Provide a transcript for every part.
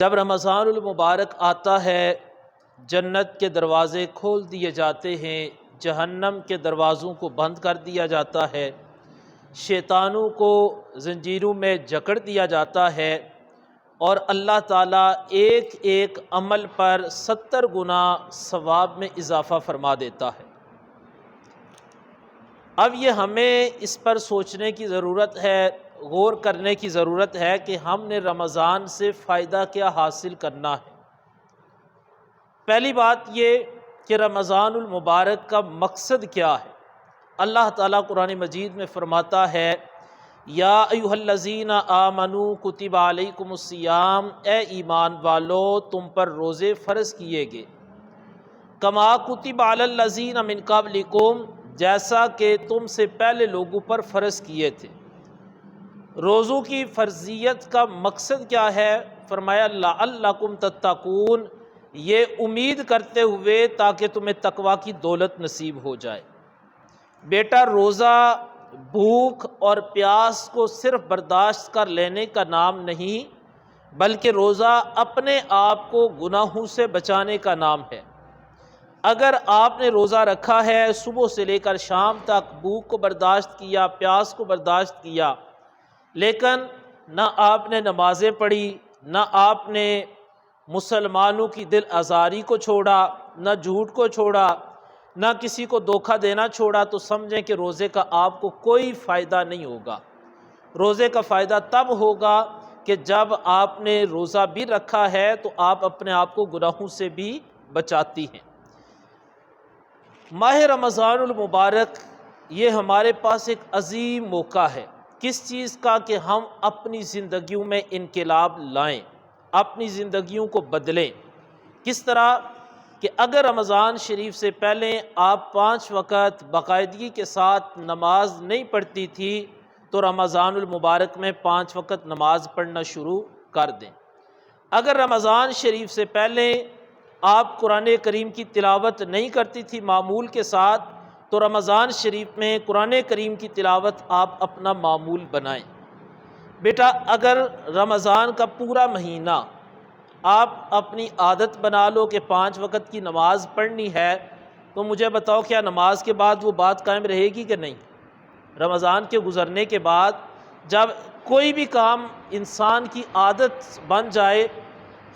جب رمضان المبارک آتا ہے جنت کے دروازے کھول دیے جاتے ہیں، جہنم کے دروازوں کو بند کر دیا جاتا ہے، شیطانوں کو زنجیروں میں جکڑ دیا جاتا ہے، اور اللہ تعالیٰ ایک ایک عمل پر 70 گنا ثواب میں اضافہ فرما دیتا ہے۔ اب یہ ہمیں اس پر سوچنے کی ضرورت ہے، غور کرنے کی ضرورت ہے کہ ہم نے رمضان سے فائدہ کیا حاصل کرنا ہے۔ پہلی بات یہ کہ رمضان المبارک کا مقصد کیا ہے۔ اللہ تعالیٰ قرآن مجید میں فرماتا ہے، یا ایھا الذین آمنوا کتب علیکم الصیام، اے ایمان والو تم پر روزے فرض کیے گئے، کما کتب علی الذین من قبلکم، جیسا کہ تم سے پہلے لوگوں پر فرض کیے تھے۔ روزوں کی فرضیت کا مقصد کیا ہے؟ فرمایا لعلکم تتقون، یہ امید کرتے ہوئے تاکہ تمہیں تقوی کی دولت نصیب ہو جائے۔ بیٹا، روزہ بھوک اور پیاس کو صرف برداشت کر لینے کا نام نہیں، بلکہ روزہ اپنے آپ کو گناہوں سے بچانے کا نام ہے۔ اگر آپ نے روزہ رکھا ہے، صبح سے لے کر شام تک بھوک کو برداشت کیا، پیاس کو برداشت کیا، لیکن نہ آپ نے نمازیں پڑھی، نہ آپ نے مسلمانوں کی دل آزاری کو چھوڑا، نہ جھوٹ کو چھوڑا، نہ کسی کو دھوکہ دینا چھوڑا، تو سمجھیں کہ روزے کا آپ کو کوئی فائدہ نہیں ہوگا۔ روزے کا فائدہ تب ہوگا کہ جب آپ نے روزہ بھی رکھا ہے تو آپ اپنے آپ کو گناہوں سے بھی بچاتی ہیں۔ ماہ رمضان المبارک یہ ہمارے پاس ایک عظیم موقع ہے، کس چیز کا؟ کہ ہم اپنی زندگیوں میں انقلاب لائیں، اپنی زندگیوں کو بدلیں۔ کس طرح؟ کہ اگر رمضان شریف سے پہلے آپ 5 وقت باقاعدگی کے ساتھ نماز نہیں پڑھتی تھی، تو رمضان المبارک میں 5 وقت نماز پڑھنا شروع کر دیں۔ اگر رمضان شریف سے پہلے آپ قرآن کریم کی تلاوت نہیں کرتی تھی معمول کے ساتھ، تو رمضان شریف میں قرآن کریم کی تلاوت آپ اپنا معمول بنائیں۔ بیٹا، اگر رمضان کا پورا مہینہ آپ اپنی عادت بنا لو کہ 5 وقت کی نماز پڑھنی ہے، تو مجھے بتاؤ کیا نماز کے بعد وہ بات قائم رہے گی کہ نہیں؟ رمضان کے گزرنے کے بعد جب کوئی بھی کام انسان کی عادت بن جائے،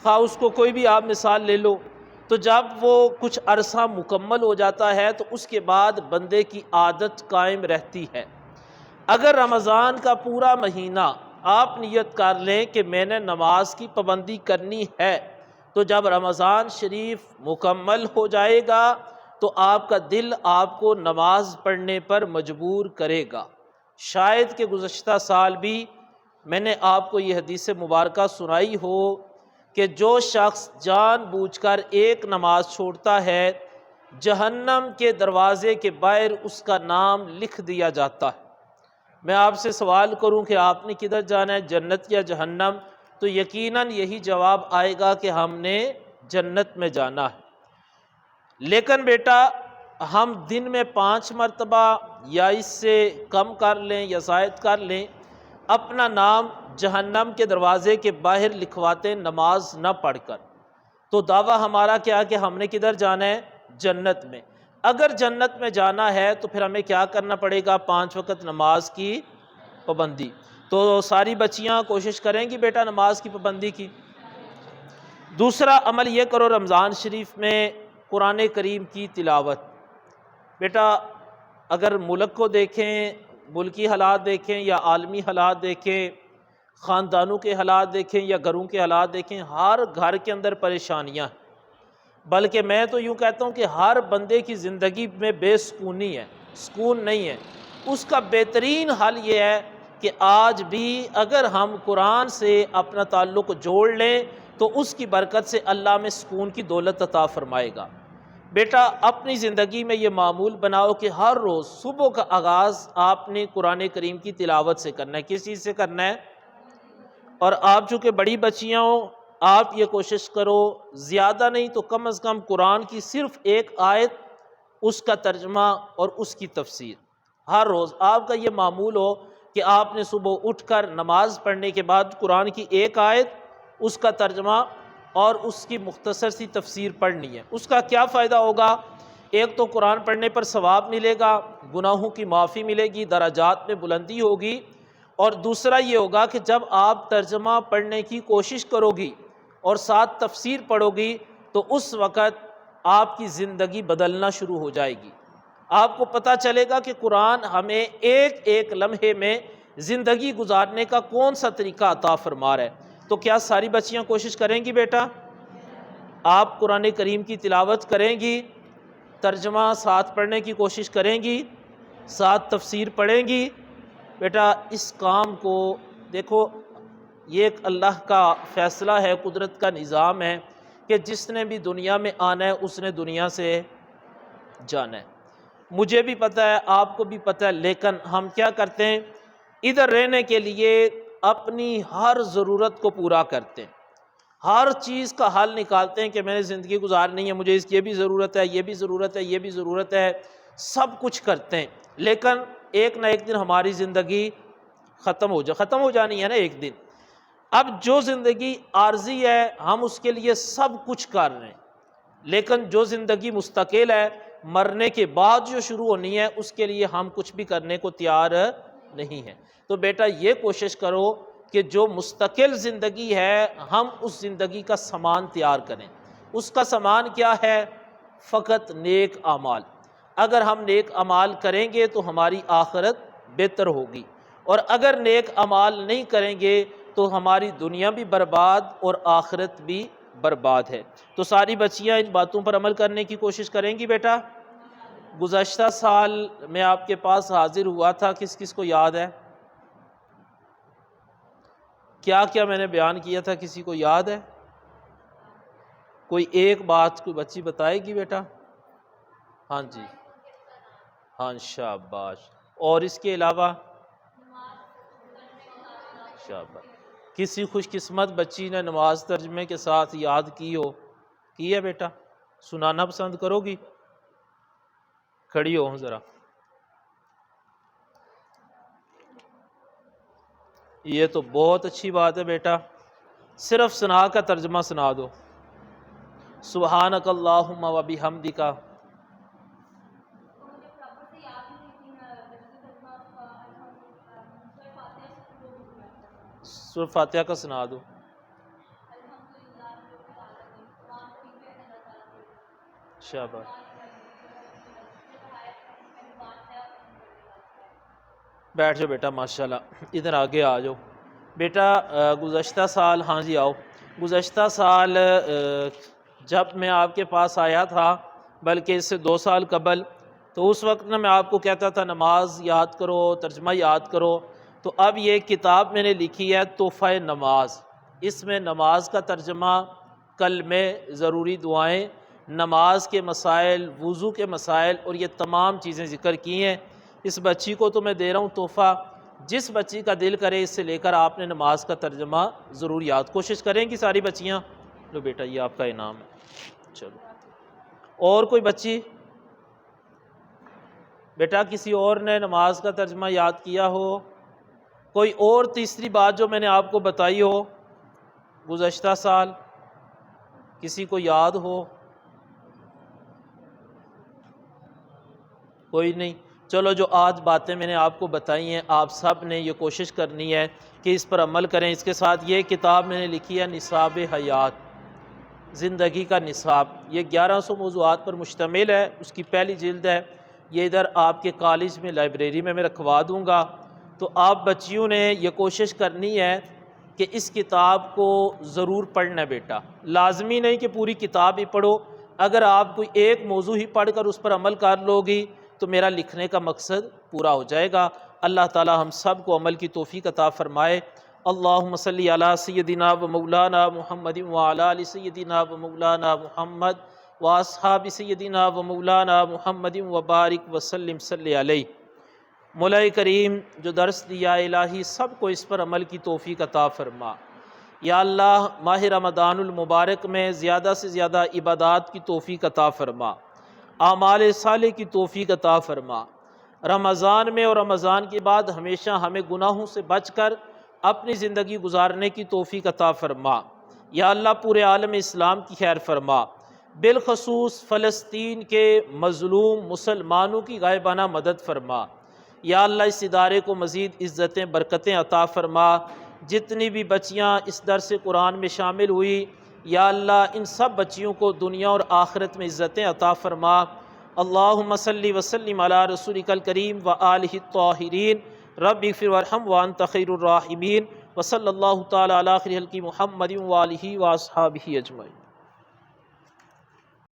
خواہ اس کو کوئی بھی آپ مثال لے لو، تو جب وہ کچھ عرصہ مکمل ہو جاتا ہے تو اس کے بعد بندے کی عادت قائم رہتی ہے۔ اگر رمضان کا پورا مہینہ آپ نیت کر لیں کہ میں نے نماز کی پابندی کرنی ہے، تو جب رمضان شریف مکمل ہو جائے گا تو آپ کا دل آپ کو نماز پڑھنے پر مجبور کرے گا۔ شاید کہ گزشتہ سال بھی میں نے آپ کو یہ حدیث مبارکہ سنائی ہو کہ جو شخص جان بوجھ کر ایک نماز چھوڑتا ہے، جہنم کے دروازے کے باہر اس کا نام لکھ دیا جاتا ہے۔ میں آپ سے سوال کروں کہ آپ نے کدھر جانا ہے، جنت یا جہنم؟ تو یقیناً یہی جواب آئے گا کہ ہم نے جنت میں جانا ہے۔ لیکن بیٹا، ہم دن میں 5 مرتبہ یا اس سے کم کر لیں یا زائد کر لیں، اپنا نام جہنم کے دروازے کے باہر لکھواتے نماز نہ پڑھ کر، تو دعویٰ ہمارا کیا کہ ہم نے کدھر جانا ہے؟ جنت میں۔ اگر جنت میں جانا ہے تو پھر ہمیں کیا کرنا پڑے گا؟ 5 وقت نماز کی پابندی۔ تو ساری بچیاں کوشش کریں گی بیٹا نماز کی پابندی کی۔ دوسرا عمل یہ کرو رمضان شریف میں قرآن کریم کی تلاوت۔ بیٹا، اگر ملک کو دیکھیں، ملکی حالات دیکھیں یا عالمی حالات دیکھیں، خاندانوں کے حالات دیکھیں یا گھروں کے حالات دیکھیں، ہر گھر کے اندر پریشانیاں ہیں۔ بلکہ میں تو یوں کہتا ہوں کہ ہر بندے کی زندگی میں بے سکونی ہے، سکون نہیں ہے۔ اس کا بہترین حل یہ ہے کہ آج بھی اگر ہم قرآن سے اپنا تعلق جوڑ لیں تو اس کی برکت سے اللہ میں سکون کی دولت عطا فرمائے گا۔ بیٹا، اپنی زندگی میں یہ معمول بناؤ کہ ہر روز صبح کا آغاز آپ نے قرآن کریم کی تلاوت سے کرنا ہے۔ کس چیز سے کرنا ہے؟ اور آپ چونکہ بڑی بچیاں ہو، آپ یہ کوشش کرو زیادہ نہیں تو کم از کم قرآن کی صرف ایک آیت، اس کا ترجمہ اور اس کی تفسیر ہر روز آپ کا یہ معمول ہو کہ آپ نے صبح اٹھ کر نماز پڑھنے کے بعد قرآن کی ایک آیت اس کا ترجمہ اور اس کی مختصر سی تفسیر پڑھنی ہے۔ اس کا کیا فائدہ ہوگا؟ ایک تو قرآن پڑھنے پر ثواب ملے گا، گناہوں کی معافی ملے گی، درجات میں بلندی ہوگی، اور دوسرا یہ ہوگا کہ جب آپ ترجمہ پڑھنے کی کوشش کرو گی اور ساتھ تفسیر پڑھو گی تو اس وقت آپ کی زندگی بدلنا شروع ہو جائے گی۔ آپ کو پتہ چلے گا کہ قرآن ہمیں ایک ایک لمحے میں زندگی گزارنے کا کون سا طریقہ عطا فرما رہا ہے۔ تو کیا ساری بچیاں کوشش کریں گی بیٹا؟ آپ قرآن کریم کی تلاوت کریں گی، ترجمہ ساتھ پڑھنے کی کوشش کریں گی، ساتھ تفسیر پڑھیں گی؟ بیٹا اس کام کو دیکھو، یہ ایک اللہ کا فیصلہ ہے، قدرت کا نظام ہے کہ جس نے بھی دنیا میں آنا ہے اس نے دنیا سے جانا ہے۔ مجھے بھی پتہ ہے، آپ کو بھی پتہ ہے، لیکن ہم کیا کرتے ہیں؟ ادھر رہنے کے لیے اپنی ہر ضرورت کو پورا کرتے ہیں، ہر چیز کا حل نکالتے ہیں کہ میں نے زندگی گزارنی ہے، مجھے اس کی یہ بھی ضرورت ہے، یہ بھی ضرورت ہے، یہ بھی ضرورت ہے، سب کچھ کرتے ہیں، لیکن ایک نہ ایک دن ہماری زندگی ختم ہو جانی ہے نا ایک دن۔ اب جو زندگی عارضی ہے ہم اس کے لیے سب کچھ کر رہے ہیں، لیکن جو زندگی مستقل ہے، مرنے کے بعد جو شروع ہونی ہے، اس کے لیے ہم کچھ بھی کرنے کو تیار نہیں ہیں۔ تو بیٹا یہ کوشش کرو کہ جو مستقل زندگی ہے ہم اس زندگی کا سامان تیار کریں۔ اس کا سامان کیا ہے؟ فقط نیک اعمال۔ اگر ہم نیک اعمال کریں گے تو ہماری آخرت بہتر ہوگی، اور اگر نیک اعمال نہیں کریں گے تو ہماری دنیا بھی برباد اور آخرت بھی برباد ہے۔ تو ساری بچیاں ان باتوں پر عمل کرنے کی کوشش کریں گی بیٹا؟ گزشتہ سال میں آپ کے پاس حاضر ہوا تھا، کس کس کو یاد ہے؟ کیا کیا میں نے بیان کیا تھا، کسی کو یاد ہے؟ کوئی ایک بات کوئی بچی بتائے گی بیٹا؟ ہاں جی، ہاں شاباش۔ اور اس کے علاوہ شاباش، کسی خوش قسمت بچی نے نماز ترجمے کے ساتھ یاد کی ہو؟ کی ہے بیٹا؟ سنانا پسند کرو گی؟ کھڑی ہو ذرا۔ یہ تو بہت اچھی بات ہے بیٹا، صرف ثنا کا ترجمہ سنا دو۔ سبحانک اللہم و بحمدک۔ سورہ فاتحہ کا سنا دو۔ شاباش، بیٹھ جاؤ بیٹا، ماشاءاللہ، ادھر آگے آ جاؤ بیٹا۔ گزشتہ سال، ہاں جی آؤ، گزشتہ سال جب میں آپ کے پاس آیا تھا، بلکہ اس سے 2 سال قبل، تو اس وقت میں آپ کو کہتا تھا نماز یاد کرو، ترجمہ یاد کرو۔ تو اب یہ کتاب میں نے لکھی ہے تحفہ نماز، اس میں نماز کا ترجمہ، کلمے، ضروری دعائیں، نماز کے مسائل، وضو کے مسائل، اور یہ تمام چیزیں ذکر کی ہیں۔ اس بچی کو تو میں دے رہا ہوں تحفہ، جس بچی کا دل کرے اس سے لے کر آپ نے نماز کا ترجمہ ضرور یاد، کوشش کریں گی ساری بچیاں؟ لو بیٹا یہ آپ کا انعام ہے۔ چلو، اور کوئی بچی؟ بیٹا کسی اور نے نماز کا ترجمہ یاد کیا ہو؟ کوئی اور تیسری بات جو میں نے آپ کو بتائی ہو گزشتہ سال، کسی کو یاد ہو؟ کوئی نہیں؟ چلو، جو آج باتیں میں نے آپ کو بتائی ہیں آپ سب نے یہ کوشش کرنی ہے کہ اس پر عمل کریں۔ اس کے ساتھ یہ کتاب میں نے لکھی ہے نصاب حیات، زندگی کا نصاب، یہ 1100 موضوعات پر مشتمل ہے، اس کی پہلی جلد ہے۔ یہ ادھر آپ کے کالج میں لائبریری میں رکھوا دوں گا۔ تو آپ بچیوں نے یہ کوشش کرنی ہے کہ اس کتاب کو ضرور پڑھنا بیٹا، لازمی نہیں کہ پوری کتاب ہی پڑھو، اگر آپ کوئی ایک موضوع ہی پڑھ کر اس پر عمل کر لو گی تو میرا لکھنے کا مقصد پورا ہو جائے گا۔ اللہ تعالی ہم سب کو عمل کی توفیق عطا فرمائے۔ اللہم صلی علی سیدنا و مولانا محمد وعلی آل سیدنا و مولانا محمد و اصحاب سیدنا و مولانا محمد وبارک وسلم صلی علیہ۔ مولا کریم جو درس دیا الہی سب کو اس پر عمل کی توفیق عطا فرما۔ یا اللہ ماہ رمضان المبارک میں زیادہ سے زیادہ عبادات کی توفیق عطا فرما، اعمال صالح کی توفیق عطا فرما۔ رمضان میں اور رمضان کے بعد ہمیشہ ہمیں گناہوں سے بچ کر اپنی زندگی گزارنے کی توفیق عطا فرما۔ یا اللہ پورے عالم اسلام کی خیر فرما، بالخصوص فلسطین کے مظلوم مسلمانوں کی غائبانہ مدد فرما۔ یا اللہ اس ادارے کو مزید عزتیں برکتیں عطا فرما، جتنی بھی بچیاں اس درس قرآن میں شامل ہوئی یا اللہ ان سب بچیوں کو دنیا اور آخرت میں عزتیں عطا فرما۔ اللہم صلی وسلم علی رسولک الکریم و آلہ الطاہرین، رب اغفر وارحم وانت خیر الراحمین، وصلی اللہ تعالی علی خیر خلق محمد و آلہ و اصحابہ اجمعین۔